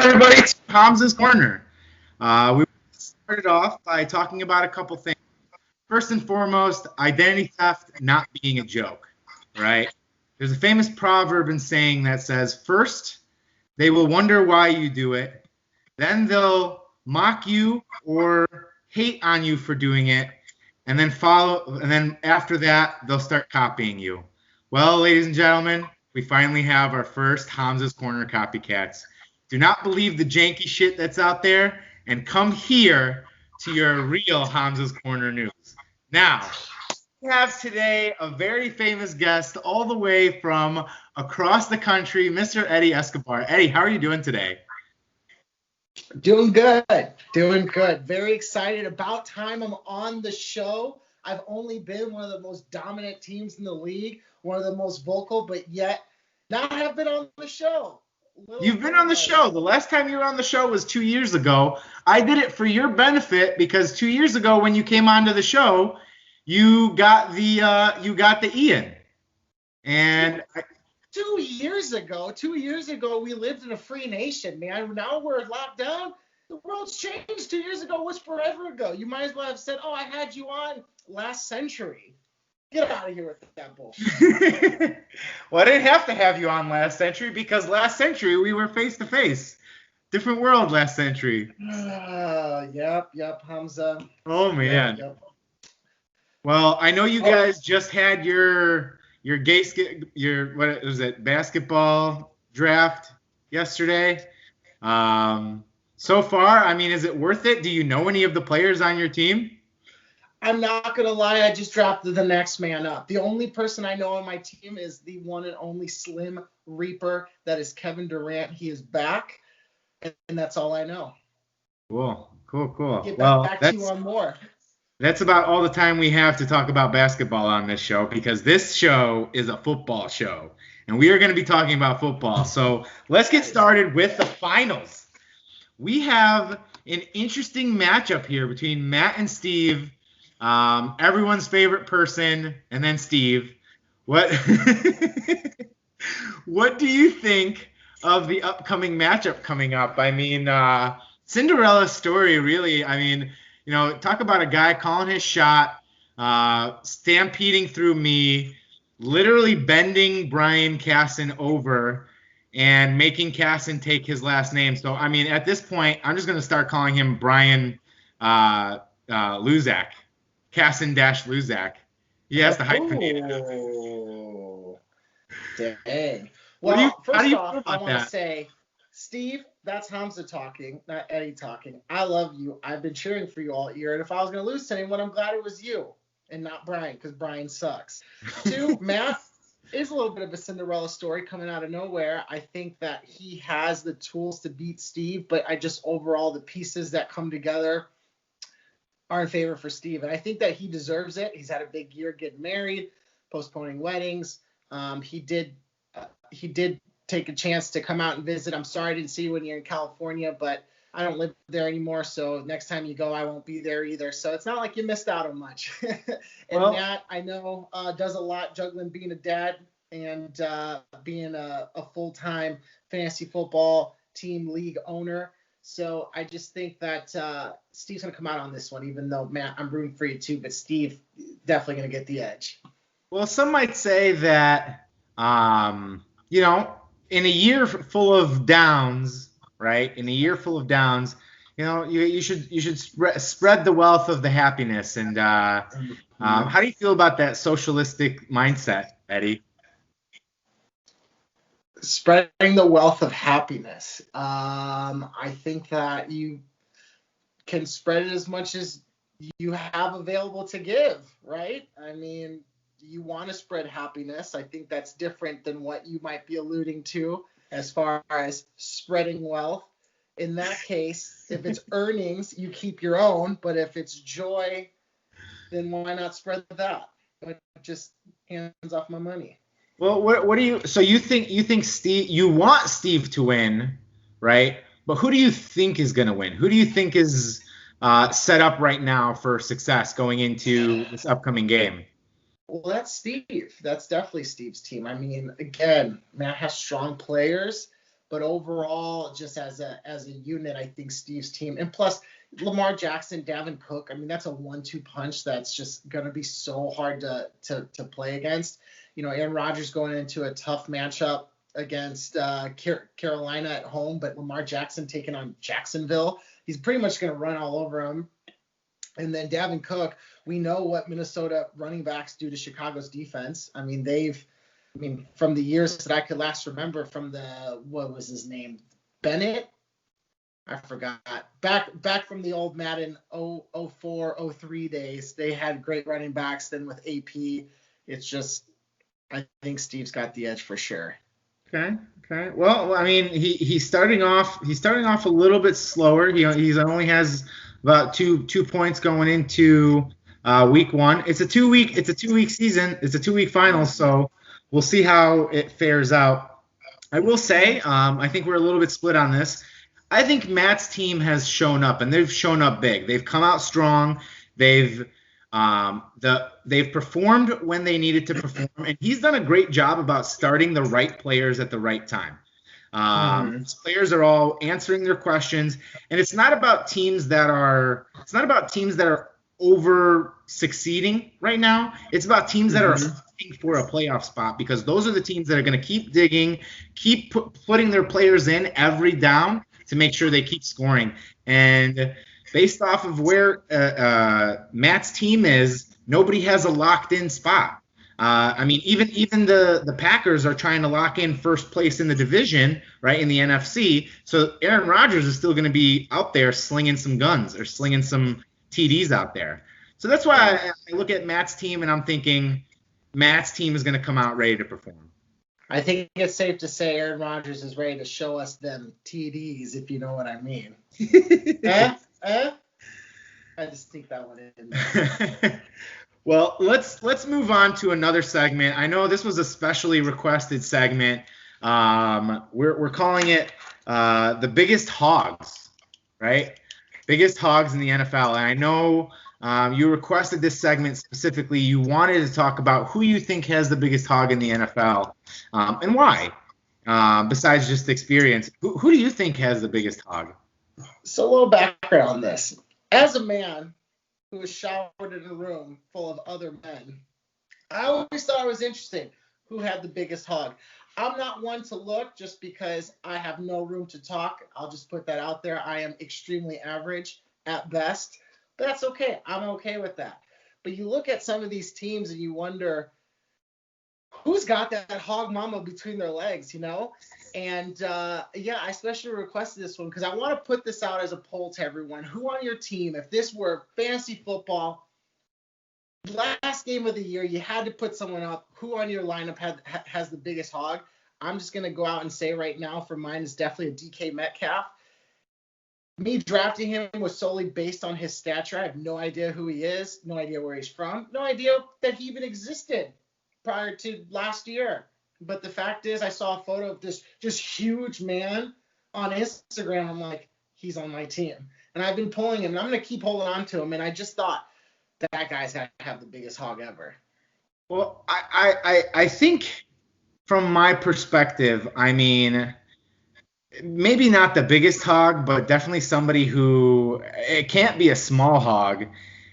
everybody, to Hamza's Corner. We started off by talking about a couple things. First and foremost, identity theft not being a joke, right? There's a famous proverb and saying that says, first, they will wonder why you do it. Then they'll mock you or hate on you for doing it. And then after that, they'll start copying you. Well, ladies and gentlemen, we finally have our first Hamza's Corner copycats. Do not believe the janky shit that's out there, and come here to your real Hamza's Corner news. Now, we have today a very famous guest all the way from across the country, Mr. Eddie Escobar. Eddie, how are you doing today? Doing good. Very excited. About time I'm on the show. I've only been one of the most dominant teams in the league, one of the most vocal, but yet not have been on the show. You've been on the show. The last time you were on the show was 2 years ago. I did it for your benefit because 2 years ago when you came onto the show, you got the Ian. And 2 years ago, we lived in a free nation, man. Now we're locked down. The world's changed. 2 years ago was forever ago. You might as well have said, oh, I had you on last century. Get out of here with that bullshit. Well, I didn't have to have you on last century because last century we were face to face. Different world last century. Yep, Hamza. Oh man. Yep. Well, I know you guys just had your what was it, basketball draft yesterday. So far, I mean, is it worth it? Do you know any of the players on your team? I'm not going to lie, I just drafted the next man up. The only person I know on my team is the one and only Slim Reaper. That is Kevin Durant. He is back, and that's all I know. Cool. Get back to you on more. That's about all the time we have to talk about basketball on this show because this show is a football show, and we are going to be talking about football. So let's get started with the finals. We have an interesting matchup here between Matt and Steve. Everyone's favorite person, and then Steve. What do you think of the upcoming matchup coming up? I mean, Cinderella story, really. I mean, talk about a guy calling his shot, stampeding through me, literally bending Brian Casson over and making Casson take his last name. So, I mean, at this point, I'm just going to start calling him Brian Luzak. Casson-Luzak. He has the hyphenate. Dang. Well, first off, I want to say, Steve, that's Hamza talking, not Eddie talking. I love you. I've been cheering for you all year, and if I was going to lose to anyone, I'm glad it was you and not Brian, because Brian sucks. 2, Matt is a little bit of a Cinderella story coming out of nowhere. I think that he has the tools to beat Steve, but overall, the pieces that come together are in favor for Steve, and I think that he deserves it. He's had a big year getting married, postponing weddings. He did take a chance to come out and visit. I'm sorry I didn't see you when you're in California, but I don't live there anymore, so next time you go, I won't be there either. So it's not like you missed out on much. Matt, I know, does a lot juggling being a dad and being a full-time fantasy football team league owner. So I just think that Steve's going to come out on this one, even though, Matt, I'm rooting for you too, but Steve definitely going to get the edge. Well, some might say that, in a year full of downs, right? In a year full of downs, you should spread the wealth of the happiness. And how do you feel about that socialistic mindset, Eddie? Spreading the wealth of happiness. I think that you can spread it as much as you have available to give, right? I mean, you want to spread happiness. I think that's different than what you might be alluding to as far as spreading wealth. In that case, if it's earnings, you keep your own, but if it's joy, then why not spread that? But just hands off my money. Well, what do you? So you think Steve? You want Steve to win, right? But who do you think is going to win? Who do you think is set up right now for success going into this upcoming game? Well, that's Steve. That's definitely Steve's team. I mean, again, Matt has strong players, But overall, just as a unit, I think Steve's team, and plus Lamar Jackson, Dalvin Cook, I mean, that's a 1-2 punch that's just going to be so hard to play against. Aaron Rodgers going into a tough matchup against Carolina at home, but Lamar Jackson taking on Jacksonville. He's pretty much going to run all over him. And then Dalvin Cook, we know what Minnesota running backs do to Chicago's defense. I mean, from the years that I could last remember, from what was his name? Bennett? I forgot. Back from the old Madden 04, 03 days, they had great running backs. Then with AP, it's just, I think Steve's got the edge for sure. Okay. Well, I mean, he's starting off a little bit slower. He only has about two points going into week 1. It's a 2-week season. It's a 2-week final, so we'll see how it fares out. I will say, I think we're a little bit split on this. I think Matt's team has shown up, and they've shown up big. They've come out strong. They've performed when they needed to perform, and he's done a great job about starting the right players at the right time. His players are all answering their questions, and it's not about teams that are over succeeding right now. It's about teams that are fighting for a playoff spot, because those are the teams that are going to keep digging, keep putting their players in every down to make sure they keep scoring. And based off of where Matt's team is, nobody has a locked-in spot. I mean, even the Packers are trying to lock in first place in the division, right, in the NFC. So Aaron Rodgers is still going to be out there slinging some guns or slinging some TDs out there. So that's why I look at Matt's team and I'm thinking Matt's team is going to come out ready to perform. I think it's safe to say Aaron Rodgers is ready to show us them TDs, if you know what I mean. I just think that one in. Well, let's move on to another segment. I know this was a specially requested segment. We're calling it the biggest hogs, right? Biggest hogs in the NFL. And I know you requested this segment specifically. You wanted to talk about who you think has the biggest hog in the NFL and why, besides just experience. Who do you think has the biggest hog? So a little background on this. As a man who was showered in a room full of other men, I always thought it was interesting who had the biggest hog. I'm not one to look just because I have no room to talk. I'll just put that out there. I am extremely average at best. But that's okay. I'm okay with that. But you look at some of these teams and you wonder, who's got that hog mama between their legs, And, I especially requested this one because I want to put this out as a poll to everyone. Who on your team, if this were fantasy football, last game of the year, you had to put someone up, who on your lineup has the biggest hog? I'm just going to go out and say right now for mine is definitely a DK Metcalf. Me drafting him was solely based on his stature. I have no idea who he is, no idea where he's from, no idea that he even existed prior to last year. But the fact is, I saw a photo of this just huge man on Instagram. I'm like, he's on my team. And I've been pulling him, and I'm going to keep holding on to him. And I just thought that guy's got to have the biggest hog ever. Well, I think from my perspective, I mean, maybe not the biggest hog, but definitely somebody who it can't be a small hog.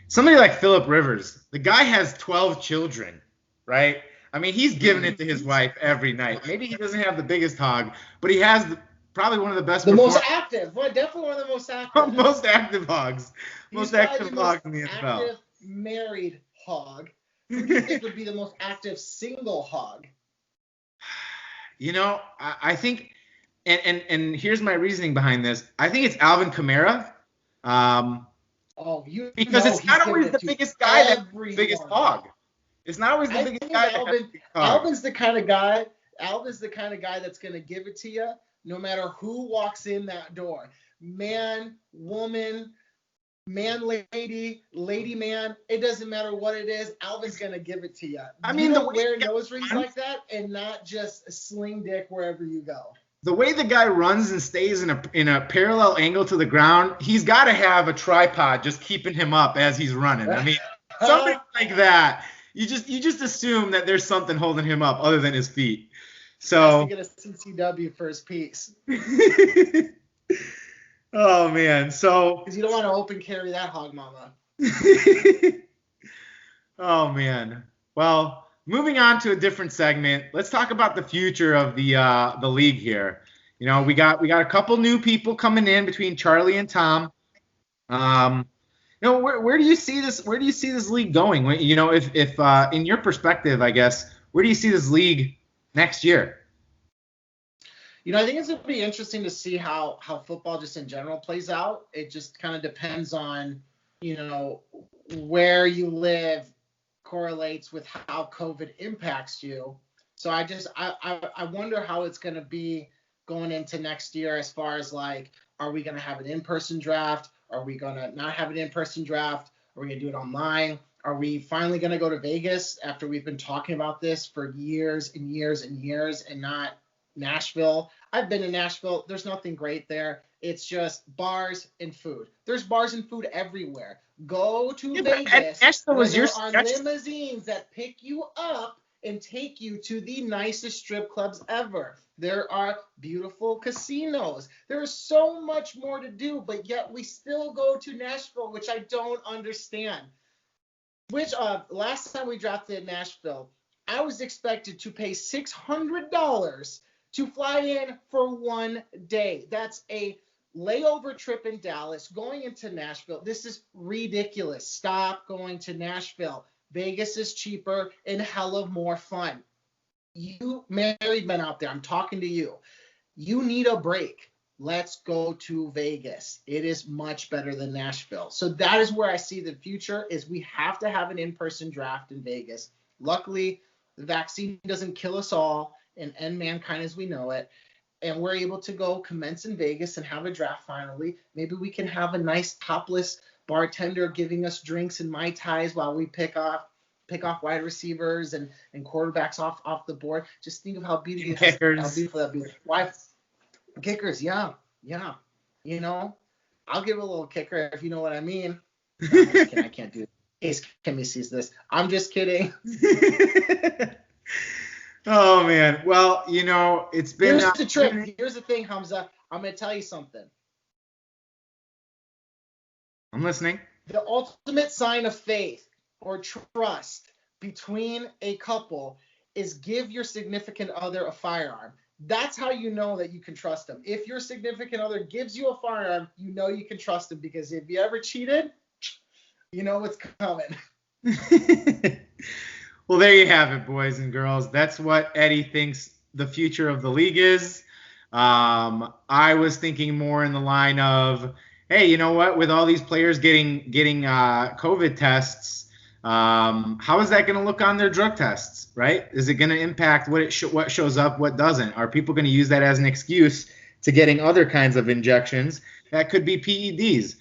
Somebody like Phillip Rivers. The guy has 12 children, right? I mean, he's giving it to his wife every night. Maybe he doesn't have the biggest hog, but he has probably one of the best. The most active. Well, definitely one of the most active. Most active hogs. Most active hogs in the NFL. Active married hog. Who do you think would be the most active single hog? I think, and here's my reasoning behind this. I think it's Alvin Kamara. Because it's not always the biggest guy that's the biggest hog. It's not always the biggest guy. Alvin's the kind of guy. That's going to give it to you, no matter who walks in that door. Man, woman, man, lady, lady, man. It doesn't matter what it is. Alvin's going to give it to you. I mean, the way wear nose rings like that, and not just sling dick wherever you go. The way the guy runs and stays in a parallel angle to the ground, he's got to have a tripod just keeping him up as he's running. I mean, something like that. You just assume that there's something holding him up other than his feet. So he has to get a CCW for his piece. Oh man, so because you don't want to open carry that hog mama. Oh man. Well, moving on to a different segment, let's talk about the future of the league here. You know, we got a couple new people coming in between Charlie and Tom. You know, where do you see this? Where do you see this league going? You know, if in your perspective, I guess, where do you see this league next year? You know, I think it's going to be interesting to see how football just in general plays out. It just kind of depends on, you know, where you live correlates with how COVID impacts you. So I wonder how it's going to be going into next year as far as like, are we going to have an in-person draft? Are we going to not have an in-person draft? Are we going to do it online? Are we finally going to go to Vegas after we've been talking about this for years and years and years and not Nashville? I've been to Nashville. There's nothing great there. It's just bars and food. There's bars and food everywhere. Go to Vegas. Nashville was there are limousines that pick you up and take you to the nicest strip clubs ever. There are beautiful casinos. There's so much more to do, but yet we still go to Nashville, which I don't understand. Which last time we drafted Nashville, I was expected to pay $600 to fly in for 1 day. That's a layover trip in Dallas, going into Nashville. This is ridiculous. Stop going to Nashville. Vegas is cheaper and hella more fun. You married men out there, I'm talking to you. You need a break. Let's go to Vegas. It is much better than Nashville. So that is where I see the future is we have to have an in-person draft in Vegas. Luckily, the vaccine doesn't kill us all and end mankind as we know it. And we're able to go commence in Vegas and have a draft finally. Maybe we can have a nice topless bartender giving us drinks and Mai Tais while we pick off wide receivers and quarterbacks off the board. Just think of how beautiful that'd be. Why kickers? Yeah. You know, I'll give a little kicker if you know what I mean. No, I'm just kidding. I can't do it. In case Kimmy sees this. I'm just kidding. Oh man. Well, you know, it's been. Here's the trick. Here's the thing, Hamza. I'm gonna tell you something. I'm listening. The ultimate sign of faith or trust between a couple is give your significant other a firearm. That's how you know that you can trust them. If your significant other gives you a firearm, you know you can trust them because if you ever cheated, you know what's coming. Well, there you have it, boys and girls. That's what Eddie thinks the future of the league is. I was thinking more in the line of, hey, you know what? With all these players getting COVID tests, how is that going to look on their drug tests, right? Is it going to impact what shows up, what doesn't? Are people going to use that as an excuse to getting other kinds of injections? That could be PEDs.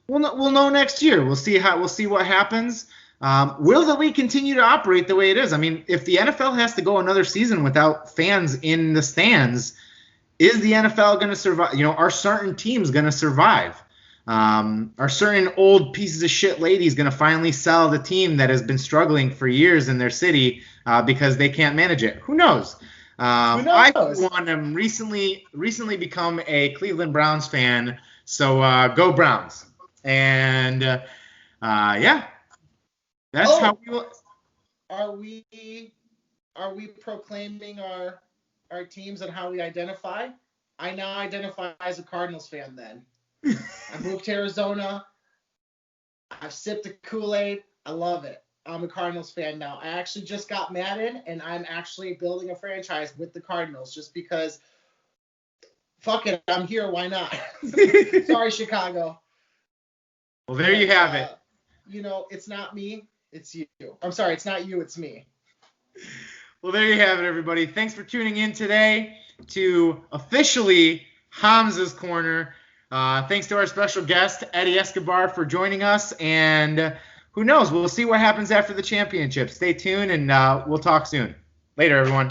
We'll know next year. We'll see what happens. Will the league continue to operate the way it is? I mean, if the NFL has to go another season without fans in the stands, is the NFL going to survive? You know, are certain teams going to survive? Are certain old pieces of shit ladies going to finally sell the team that has been struggling for years in their city because they can't manage it? Who knows? I, for one, am recently become a Cleveland Browns fan, so go Browns. And yeah, that's how we will. Are we proclaiming our teams and how we identify? I now identify as a Cardinals fan then. I moved to Arizona. I've sipped the Kool-Aid. I love it. I'm a Cardinals fan now. I actually just got Madden, and I'm actually building a franchise with the Cardinals just because, fuck it, I'm here. Why not? Sorry, Chicago. Well, there you have it. You know, it's not me. It's you. I'm sorry, it's not you. It's me. Well, there you have it, everybody. Thanks for tuning in today to officially Hamza's Corner. Thanks to our special guest, Eddie Escobar, for joining us. And who knows? We'll see what happens after the championship. Stay tuned, and we'll talk soon. Later, everyone.